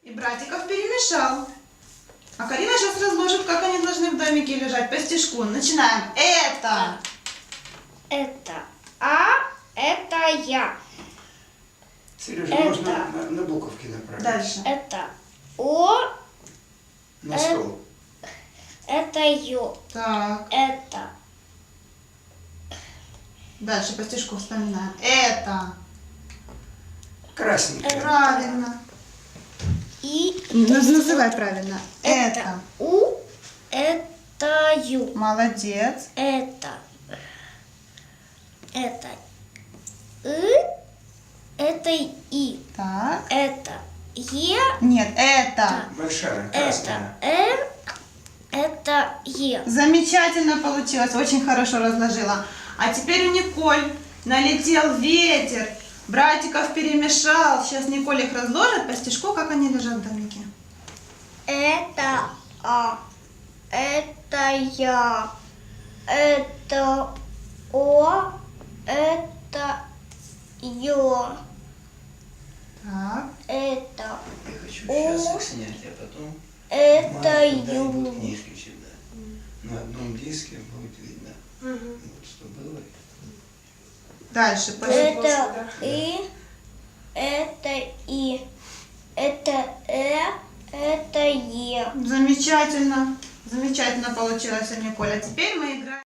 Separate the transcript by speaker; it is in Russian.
Speaker 1: И братиков перемешал. А Карина сейчас разложит, как они должны в домике лежать по стишку. Начинаем. Это.
Speaker 2: Это А, это я.
Speaker 3: Сережа,
Speaker 2: Это.
Speaker 3: можно на буковки направить.
Speaker 1: Дальше.
Speaker 2: Это О,
Speaker 3: На стол.
Speaker 2: это Ё.
Speaker 1: Так.
Speaker 2: Это
Speaker 1: Дальше по стишку вспоминаем. Это.
Speaker 3: Красненькое.
Speaker 1: Правильно.
Speaker 2: И.
Speaker 1: Называй правильно. Это.
Speaker 2: У, это Ю.
Speaker 1: Молодец.
Speaker 2: Это это И.
Speaker 1: Так.
Speaker 2: Это Е.
Speaker 1: Нет, это.
Speaker 3: Большая,
Speaker 2: Это
Speaker 3: красная.
Speaker 2: Это Е.
Speaker 1: Замечательно получилось. Очень хорошо разложила. А теперь у Николь налетел ветер. Братиков перемешал. Сейчас Николь их разложит по стишку, как они лежат в домике.
Speaker 2: Это А. Это я. Это О. Это Ё.
Speaker 1: Так.
Speaker 2: Это
Speaker 3: Я хочу
Speaker 2: О.
Speaker 3: сейчас их снять, а потом
Speaker 2: это
Speaker 3: туда идут
Speaker 2: Ю.
Speaker 3: книжки сюда. На одном диске будет видно, вот что было.
Speaker 1: Дальше. По
Speaker 2: Это это И. Это это Е.
Speaker 1: Замечательно. Замечательно получилось у Николь. А теперь мы играем.